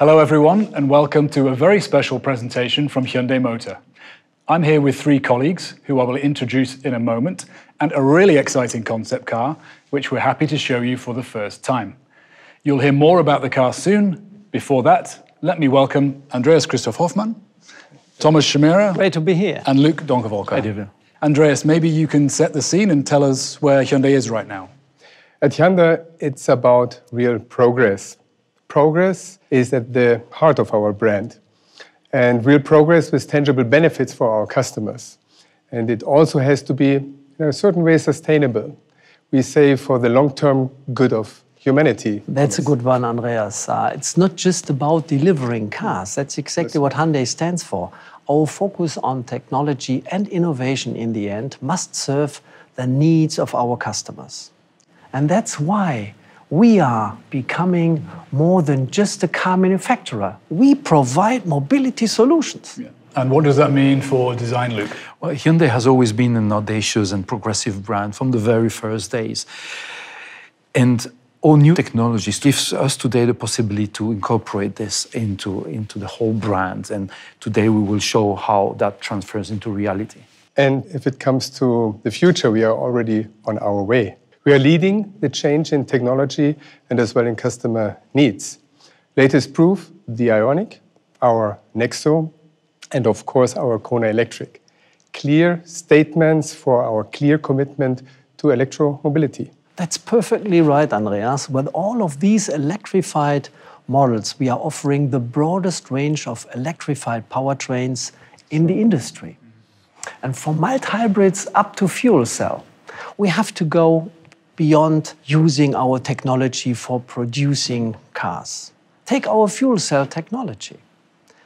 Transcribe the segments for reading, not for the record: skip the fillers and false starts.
Hello everyone, and welcome to a very special presentation from Hyundai Motor. I'm here with three colleagues who I will introduce in a moment, and a really exciting concept car, which we're happy to show you for the first time. You'll hear more about the car soon. Before that, let me welcome Andreas Christoph Hoffmann, Thomas Schemera, great to be here, and Luc Donkerwolke. Hi, David. Andreas, maybe you can set the scene and tell us where Hyundai is right now. At Hyundai, it's about real progress. Progress is at the heart of our brand, and real progress with tangible benefits for our customers. And it also has to be, in a certain way, sustainable. We say for the long-term good of humanity. That's a good one, Andreas. It's not just about delivering cars. That's exactly what Hyundai stands for. Our focus on technology and innovation in the end must serve the needs of our customers. And that's why we are becoming more than just a car manufacturer. We provide mobility solutions. Yeah. And what does that mean for design, Luc? Well, Hyundai has always been an audacious and progressive brand from the very first days. And all new technologies gives us today the possibility to incorporate this into the whole brand. And today we will show how that transfers into reality. And if it comes to the future, we are already on our way. We are leading the change in technology and as well in customer needs. Latest proof, the Ioniq, our Nexo, and of course our Kona Electric. Clear statements for our clear commitment to electromobility. That's perfectly right, Andreas. With all of these electrified models, we are offering the broadest range of electrified powertrains in the industry. And from mild hybrids up to fuel cell, we have to go beyond using our technology for producing cars. Take our fuel cell technology.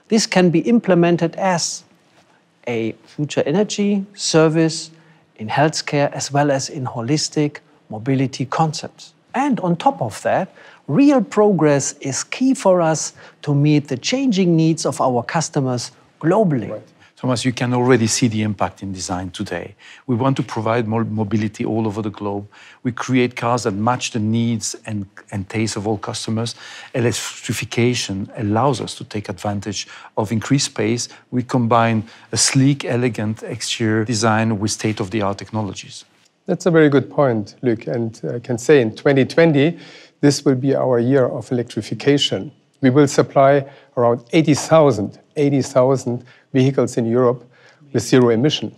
This can be implemented as a future energy service in healthcare as well as in holistic mobility concepts. And on top of that, real progress is key for us to meet the changing needs of our customers globally. Right. Thomas, you can already see the impact in design today. We want to provide more mobility all over the globe. We create cars that match the needs and tastes of all customers. Electrification allows us to take advantage of increased space. We combine a sleek, elegant exterior design with state-of-the-art technologies. That's a very good point, Luc. And I can say in 2020, this will be our year of electrification. We will supply around 80,000 vehicles in Europe with zero emission.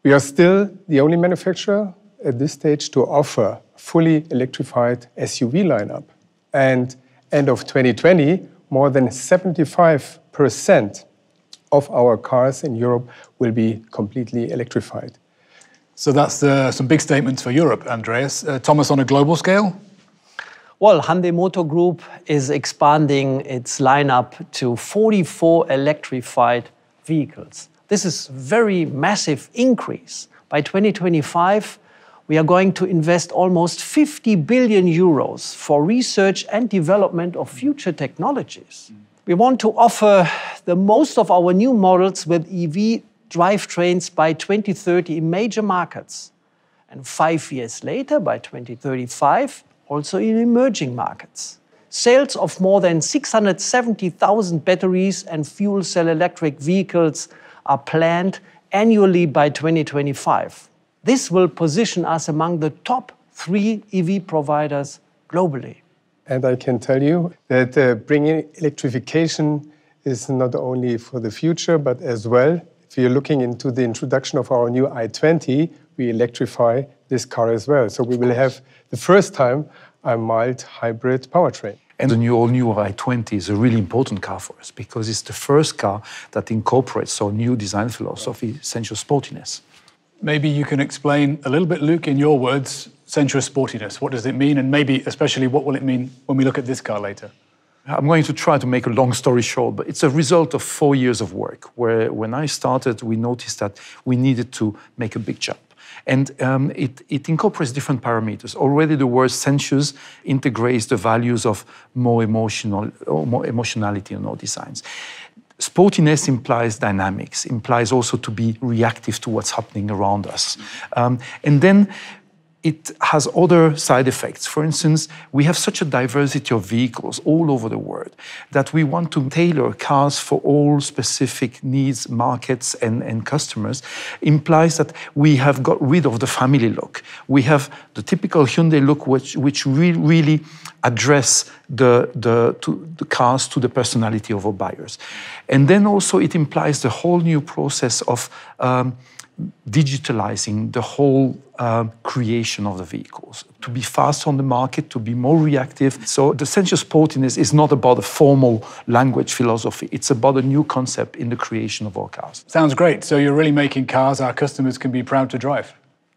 We are still the only manufacturer at this stage to offer fully electrified SUV lineup. And end of 2020, more than 75% of our cars in Europe will be completely electrified. So that's some big statements for Europe, Andreas. Thomas, on a global scale? Well, Hyundai Motor Group is expanding its lineup to 44 electrified vehicles. This is a very massive increase. By 2025, we are going to invest almost 50 billion euros for research and development of future technologies. We want to offer the most of our new models with EV drivetrains by 2030 in major markets. And 5 years later, by 2035, also in emerging markets. Sales of more than 670,000 batteries and fuel cell electric vehicles are planned annually by 2025. This will position us among the top 3 EV providers globally. And I can tell you that bringing electrification is not only for the future, but as well, if you're looking into the introduction of our new i20, we electrify this car as well. So we will have the first time a mild hybrid powertrain. And the all-new i20 is a really important car for us because it's the first car that incorporates our new design philosophy, sensual sportiness. Maybe you can explain a little bit, Luc, in your words, sensuous sportiness. What does it mean? And maybe especially what will it mean when we look at this car later? I'm going to try to make a long story short, but it's a result of 4 years of work where when I started, we noticed that we needed to make a big jump. And it incorporates different parameters. Already the word sensuous integrates the values of more emotionality in our designs. Sportiness implies dynamics, implies also to be reactive to what's happening around us. And then it has other side effects. For instance, we have such a diversity of vehicles all over the world that we want to tailor cars for all specific needs, markets, and customers. Implies that we have got rid of the family look. We have the typical Hyundai look, which really address the cars to the personality of our buyers. And then also it implies the whole new process of digitalizing the whole creation of the vehicles, to be fast on the market, to be more reactive. So the sensuous sportiness is not about a formal language philosophy. It's about a new concept in the creation of our cars. Sounds great. So you're really making cars our customers can be proud to drive.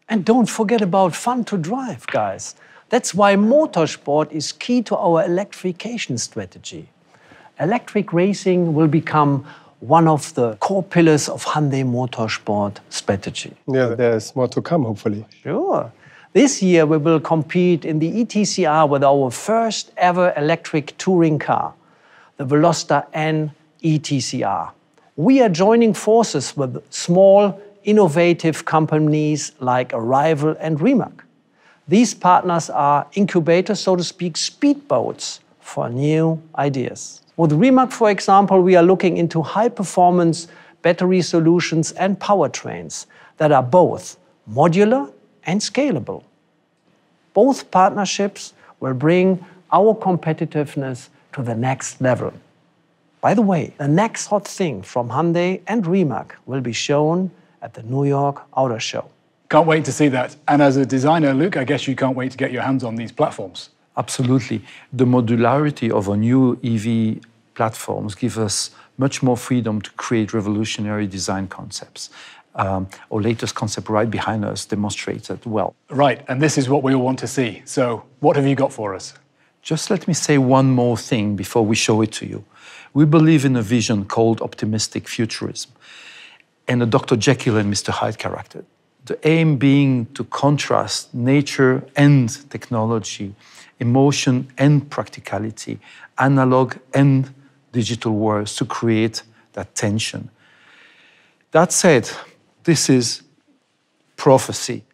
And don't forget about fun to drive, guys. That's why motorsport is key to our electrification strategy. Electric racing will become one of the core pillars of Hyundai Motorsport strategy. Yeah, there's more to come, hopefully. Sure. This year we will compete in the ETCR with our first ever electric touring car, the Veloster N ETCR. We are joining forces with small, innovative companies like Arrival and Rimac. These partners are incubators, so to speak, speedboats for new ideas. With Rimac, for example, we are looking into high-performance battery solutions and powertrains that are both modular and scalable. Both partnerships will bring our competitiveness to the next level. By the way, the next hot thing from Hyundai and Rimac will be shown at the New York Auto Show. Can't wait to see that. And as a designer, Luc, I guess you can't wait to get your hands on these platforms. Absolutely. The modularity of our new EV platforms give us much more freedom to create revolutionary design concepts. Our latest concept right behind us demonstrates that well. Right, and this is what we all want to see. So what have you got for us? Just let me say one more thing before we show it to you. We believe in a vision called optimistic futurism and a Dr. Jekyll and Mr. Hyde character. The aim being to contrast nature and technology, emotion and practicality, analog and digital worlds to create that tension. That said, this is prophecy.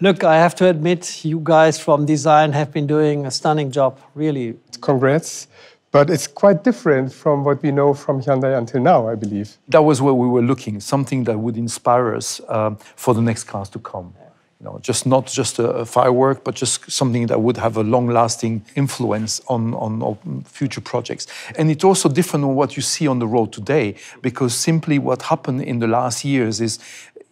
Look, I have to admit, you guys from design have been doing a stunning job, really. Congrats. But it's quite different from what we know from Hyundai until now, I believe. That was where we were looking, something that would inspire us for the next cars to come. You know, not just a firework, but just something that would have a long-lasting influence on future projects. And it's also different from what you see on the road today, because simply what happened in the last years is,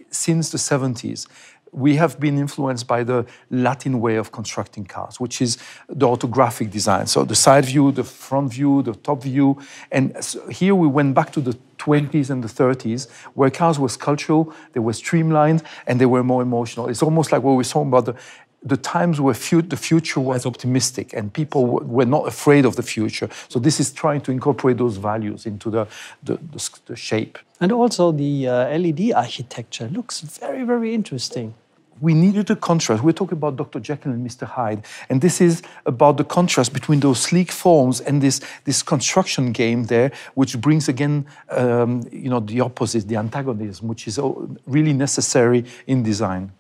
since the 70s, we have been influenced by the Latin way of constructing cars, which is the orthographic design. So the side view, the front view, the top view. And so here we went back to the 20s and the 30s, where cars were sculptural, they were streamlined, and they were more emotional. It's almost like what we were talking about, the times where the future was optimistic and people were not afraid of the future. So this is trying to incorporate those values into the shape. And also the LED architecture looks very, very interesting. We needed a contrast. We're talking about Dr. Jekyll and Mr. Hyde. And this is about the contrast between those sleek forms and this construction game there, which brings again, the opposite, the antagonism, which is really necessary in design.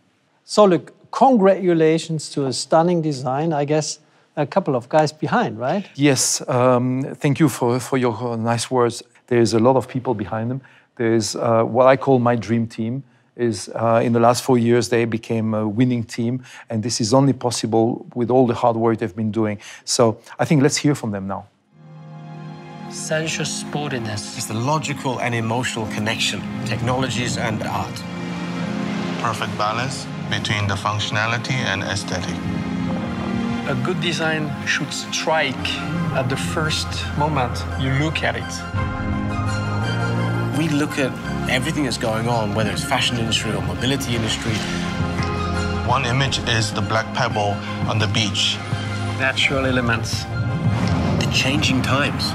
So look, congratulations to a stunning design. I guess a couple of guys behind, right? Yes, thank you for your nice words. There's a lot of people behind them. There's what I call my dream team. In the last 4 years, they became a winning team, and this is only possible with all the hard work they've been doing. So I think let's hear from them now. Sensuous sportiness is the logical and emotional connection, technologies and art. Perfect balance between the functionality and aesthetic. A good design should strike at the first moment you look at it. We look at everything that's going on, whether it's fashion industry or mobility industry. One image is the black pebble on the beach. Natural elements. The changing times.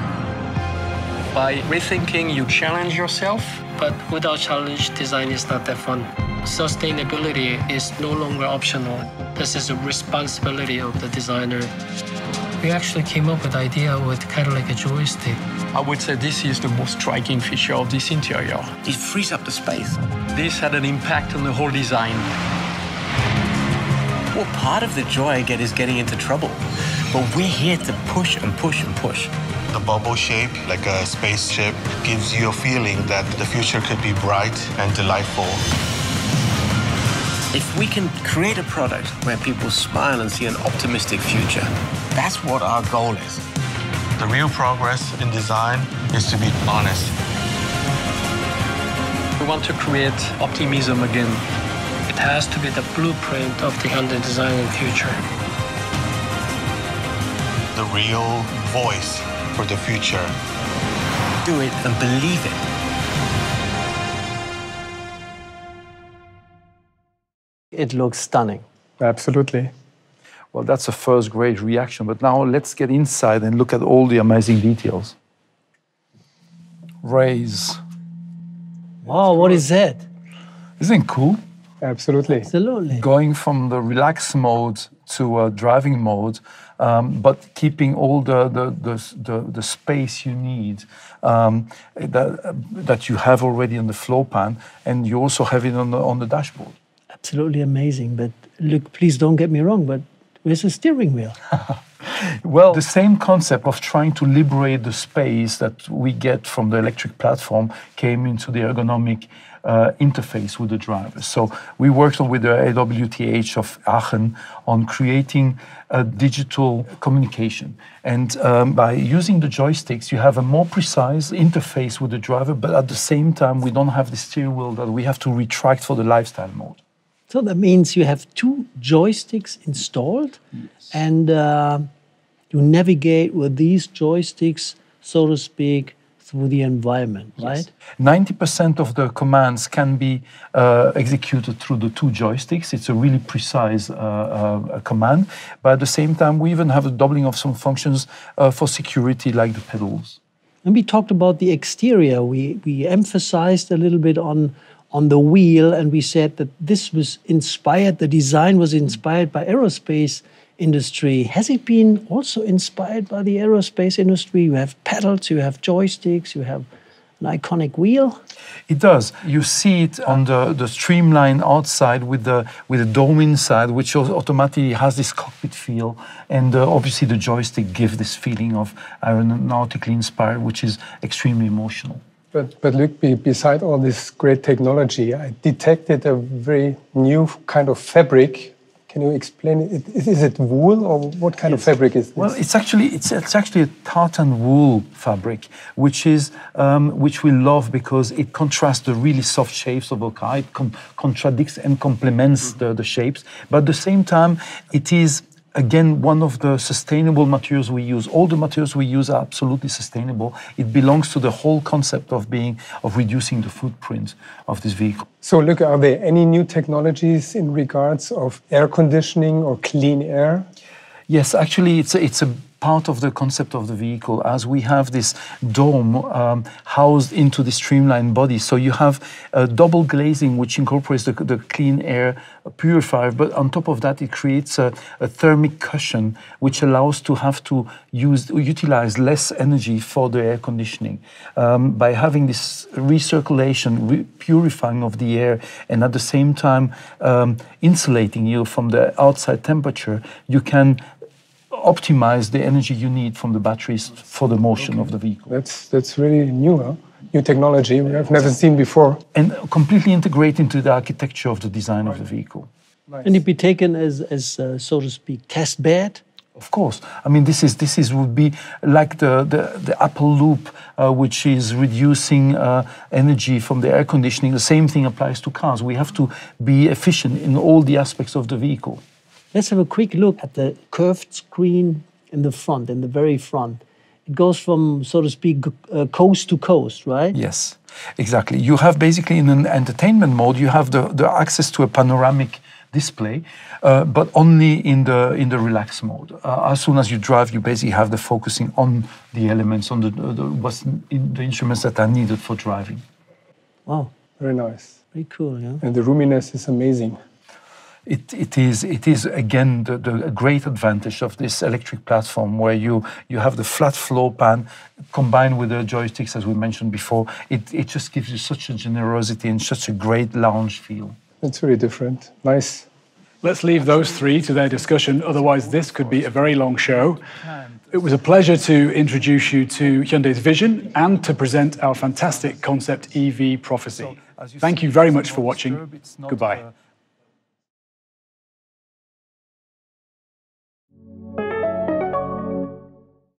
By rethinking, you challenge yourself. But without challenge, design is not that fun. Sustainability is no longer optional. This is a responsibility of the designer. We actually came up with the idea with kind of like a joystick. I would say this is the most striking feature of this interior. It frees up the space. This had an impact on the whole design. Well, part of the joy I get is getting into trouble. But we're here to push and push and push. The bubble shape, like a spaceship, gives you a feeling that the future could be bright and delightful. If we can create a product where people smile and see an optimistic future, that's what our goal is. The real progress in design is to be honest. We want to create optimism again. It has to be the blueprint of the Hyundai design in the future. The real voice for the future. Do it and believe it. It looks stunning. Absolutely. Well, that's a first great reaction, but now let's get inside and look at all the amazing details. Raise. Wow, what is that? Isn't it cool? Absolutely. Absolutely. Going from the relaxed mode to a driving mode, but keeping all the space you need that you have already on the floor pan, and you also have it on the dashboard. Absolutely amazing. But look, please don't get me wrong, but where's the steering wheel? Well, the same concept of trying to liberate the space that we get from the electric platform came into the ergonomic interface with the driver. So we worked with the AWTH of Aachen on creating a digital communication. And by using the joysticks, you have a more precise interface with the driver, but at the same time, we don't have the steering wheel that we have to retract for the lifestyle mode. So that means you have two joysticks installed, and you navigate with these joysticks, so to speak, through the environment, right? 90% of the commands can be executed through the two joysticks. It's a really precise command. But at the same time, we even have a doubling of some functions for security, like the pedals. And we talked about the exterior. We emphasized a little bit on the wheel, and we said that this was inspired, the design was inspired by aerospace industry. Has it been also inspired by the aerospace industry? You have pedals, you have joysticks, you have an iconic wheel. It does. You see it on the streamline outside with the dome inside, which automatically has this cockpit feel. And obviously the joystick gives this feeling of aeronautically inspired, which is extremely emotional. But look, beside all this great technology, I detected a very new kind of fabric. Can you explain it? Is it wool, or what kind of fabric is this? Well, it's actually a tartan wool fabric, which we love because it contrasts the really soft shapes of the car. It contradicts and complements the shapes, but at the same time, it is again one of the sustainable materials we use. All the materials we use are absolutely sustainable. It belongs to the whole concept of reducing the footprint of this vehicle. So look, are there any new technologies in regards of air conditioning or clean air? Yes, actually, it's a part of the concept of the vehicle, as we have this dome housed into the streamlined body. So you have a double glazing, which incorporates the clean air purifier, but on top of that, it creates a thermic cushion, which allows to have to utilize less energy for the air conditioning. By having this recirculation, purifying of the air, and at the same time insulating you from the outside temperature, you can optimize the energy you need from the batteries for the motion of the vehicle. That's really new, huh? New technology we have never seen before. And completely integrate into the architecture of the design of the vehicle. Nice. And it be taken as so to speak, test bed? Of course. I mean, this would be like the Apple loop, which is reducing energy from the air conditioning. The same thing applies to cars. We have to be efficient in all the aspects of the vehicle. Let's have a quick look at the curved screen in the front, in the very front. It goes from, so to speak, coast to coast, right? Yes, exactly. You have basically in an entertainment mode, you have the access to a panoramic display, but only in the relaxed mode. As soon as you drive, you basically have the focusing on the elements, on the instruments that are needed for driving. Wow. Very nice. Very cool, yeah. And the roominess is amazing. It is again the great advantage of this electric platform, where you have the flat floor pan combined with the joysticks, as we mentioned before. It just gives you such a generosity and such a great lounge feel. It's very different. Nice. Let's leave those three to their discussion, otherwise this could be a very long show. It was a pleasure to introduce you to Hyundai's vision and to present our fantastic concept EV Prophecy. Thank you very much for watching. Goodbye.